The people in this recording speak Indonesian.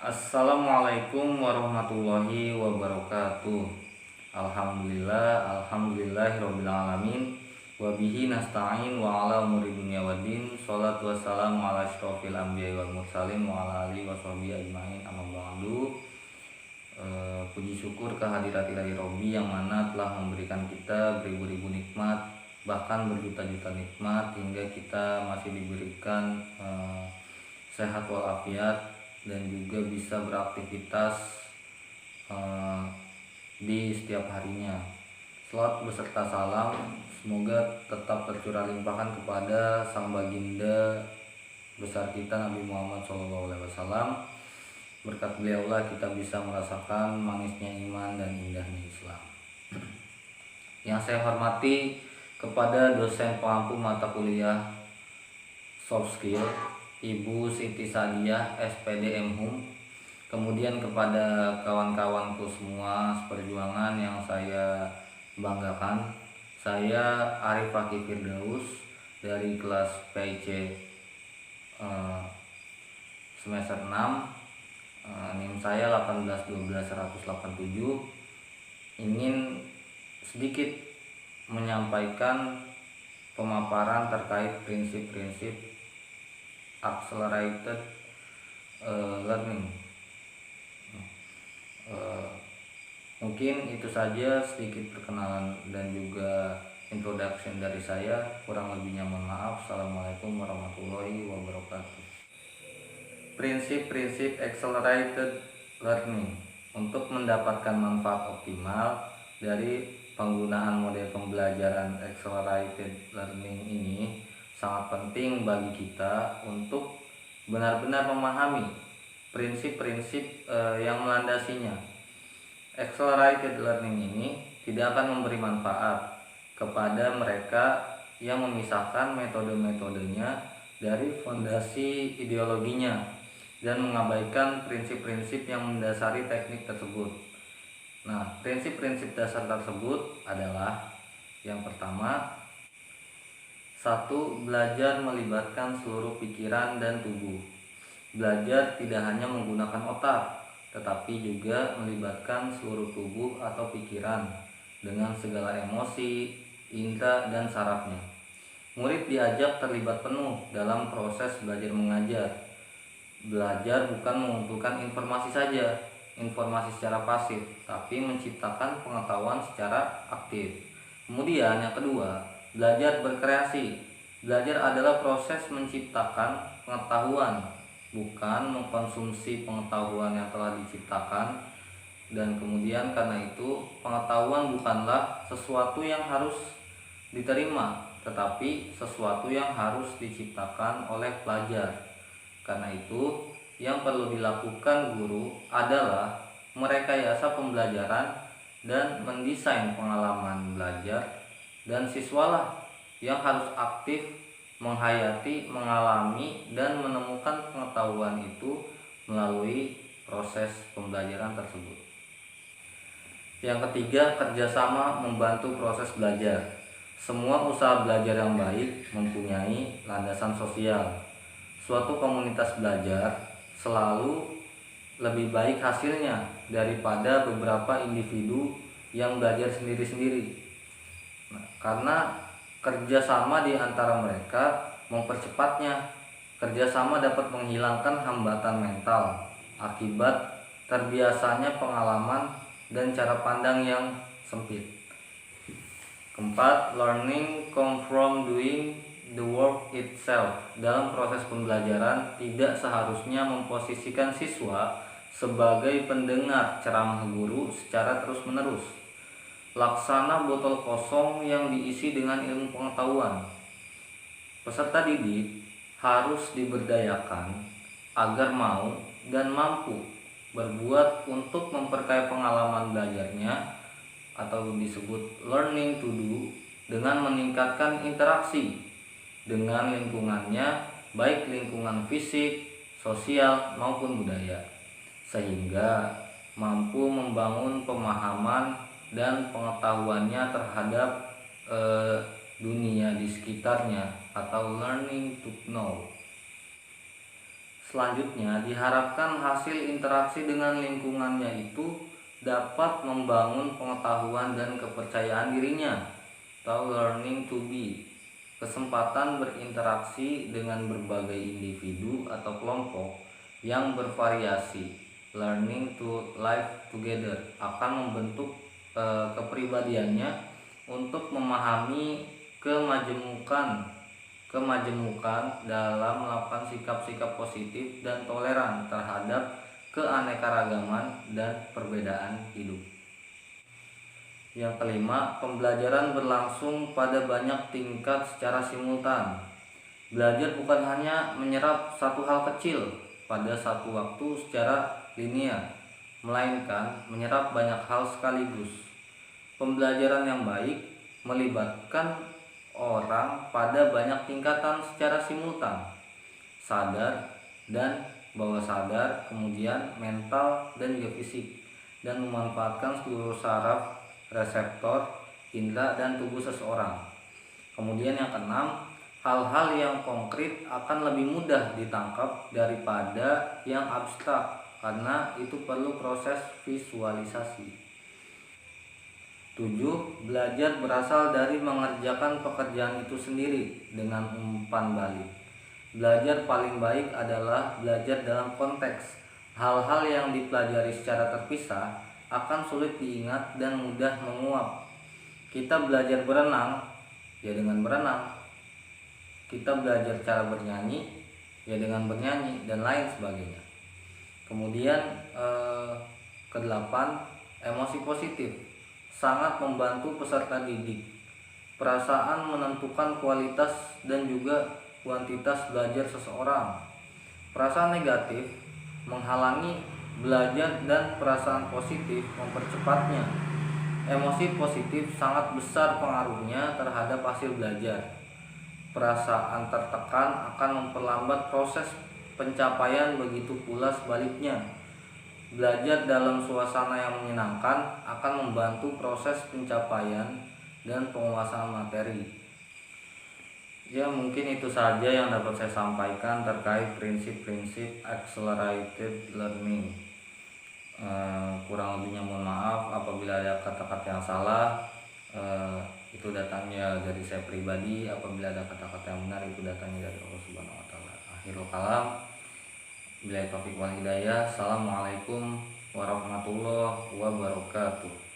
Assalamualaikum warahmatullahi wabarakatuh. Alhamdulillahirabbil alamin. Wa bihi nasta'in wa ala umuri dunya waddin. Shalatu wassalamu ala asyrofil anbiya'i wal mursalin wa ala alihi washabihi ajmain. Amma ba'du. Puji syukur kehadirat ilahi Robbi yang mana telah memberikan kita beribu-ribu nikmat, bahkan berjuta-juta nikmat, hingga kita masih diberikan sehat walafiat dan juga bisa beraktivitas di setiap harinya. Selawat beserta salam semoga tetap tercurah limpahkan kepada sang baginda besar kita Nabi Muhammad SAW. Berkat beliaulah kita bisa merasakan manisnya iman dan indahnya Islam. Yang saya hormati kepada dosen pengampu mata kuliah soft skill Ibu Siti Sadiah SPD MHUM, kemudian kepada kawan-kawanku semua seperjuangan yang saya banggakan, saya Arif Fakih Firdaus dari kelas PIC semester 6, NIM saya 1812187, ingin sedikit menyampaikan pemaparan terkait prinsip-prinsip accelerated learning. Mungkin itu saja sedikit perkenalan dan juga introduction dari saya. Kurang lebihnya mohon maaf. Assalamualaikum warahmatullahi wabarakatuh. Prinsip-prinsip accelerated learning. Untuk mendapatkan manfaat optimal dari penggunaan model pembelajaran accelerated learning ini, sangat penting bagi kita untuk benar-benar memahami prinsip-prinsip yang melandasinya. Accelerated learning ini tidak akan memberi manfaat kepada mereka yang memisahkan metode-metodenya dari fondasi ideologinya dan mengabaikan prinsip-prinsip yang mendasari teknik tersebut. Nah, prinsip-prinsip dasar tersebut adalah yang pertama, 1. Belajar melibatkan seluruh pikiran dan tubuh. Belajar tidak hanya menggunakan otak, tetapi juga melibatkan seluruh tubuh atau pikiran dengan segala emosi, indera, dan sarafnya. Murid diajak terlibat penuh dalam proses belajar mengajar. Belajar bukan mengumpulkan informasi saja, informasi secara pasif, tapi menciptakan pengetahuan secara aktif. Kemudian yang kedua, belajar berkreasi. Belajar adalah proses menciptakan pengetahuan, bukan mengkonsumsi pengetahuan yang telah diciptakan. Dan kemudian karena itu, pengetahuan bukanlah sesuatu yang harus diterima, tetapi sesuatu yang harus diciptakan oleh pelajar. Karena itu, yang perlu dilakukan guru adalah merekayasa pembelajaran dan mendesain pengalaman belajar, dan siswalah yang harus aktif menghayati, mengalami, dan menemukan pengetahuan itu melalui proses pembelajaran tersebut. Yang ketiga, kerjasama membantu proses belajar. Semua usaha belajar yang baik mempunyai landasan sosial. Suatu komunitas belajar selalu lebih baik hasilnya daripada beberapa individu yang belajar sendiri-sendiri. Karena kerjasama di antara mereka mempercepatnya. Kerjasama dapat menghilangkan hambatan mental akibat terbiasanya pengalaman dan cara pandang yang sempit. Keempat, learning come from doing the work itself. Dalam proses pembelajaran tidak seharusnya memposisikan siswa sebagai pendengar ceramah guru secara terus-menerus. Laksana botol kosong yang diisi dengan ilmu pengetahuan. Peserta didik harus diberdayakan agar mau dan mampu berbuat untuk memperkaya pengalaman belajarnya, atau disebut learning to do, dengan meningkatkan interaksi dengan lingkungannya, baik lingkungan fisik, sosial, maupun budaya, sehingga mampu membangun pemahaman dan pengetahuannya terhadap dunia di sekitarnya, atau learning to know. Selanjutnya, diharapkan hasil interaksi dengan lingkungannya itu dapat membangun pengetahuan dan kepercayaan dirinya atau learning to be. Kesempatan berinteraksi dengan berbagai individu atau kelompok yang bervariasi, learning to live together, akan membentuk kepribadiannya untuk memahami kemajemukan dalam melakukan sikap-sikap positif dan toleran terhadap keanekaragaman dan perbedaan hidup. Yang kelima, pembelajaran berlangsung pada banyak tingkat secara simultan. Belajar bukan hanya menyerap satu hal kecil pada satu waktu secara linear, melainkan menyerap banyak hal sekaligus. Pembelajaran yang baik melibatkan orang pada banyak tingkatan secara simultan, sadar dan bawah sadar, kemudian mental dan juga fisik, dan memanfaatkan seluruh saraf, reseptor, indera, dan tubuh seseorang. Kemudian yang keenam, hal-hal yang konkret akan lebih mudah ditangkap daripada yang abstrak karena itu perlu proses visualisasi. 7. Belajar berasal dari mengerjakan pekerjaan itu sendiri dengan umpan balik. Belajar paling baik adalah belajar dalam konteks. Hal-hal yang dipelajari secara terpisah akan sulit diingat dan mudah menguap. Kita belajar berenang, ya dengan berenang. Kita belajar cara bernyanyi, ya dengan bernyanyi, dan lain sebagainya. Kemudian kedelapan, emosi positif sangat membantu peserta didik. Perasaan menentukan kualitas dan juga kuantitas belajar seseorang. Perasaan negatif menghalangi belajar dan perasaan positif mempercepatnya. Emosi positif sangat besar pengaruhnya terhadap hasil belajar. Perasaan tertekan akan memperlambat proses pencapaian, begitu pula sebaliknya. Belajar dalam suasana yang menyenangkan akan membantu proses pencapaian dan penguasaan materi. Ya, mungkin itu saja yang dapat saya sampaikan terkait prinsip-prinsip accelerated learning. Kurang lebihnya mohon maaf apabila ada kata-kata yang salah. Itu datangnya dari saya pribadi. Apabila ada kata-kata yang benar, itu datangnya dari Allah Subhanahu wa taala. Akhirul kalam, billahi taufiq wal hidayah. Assalamualaikum warahmatullahi wabarakatuh.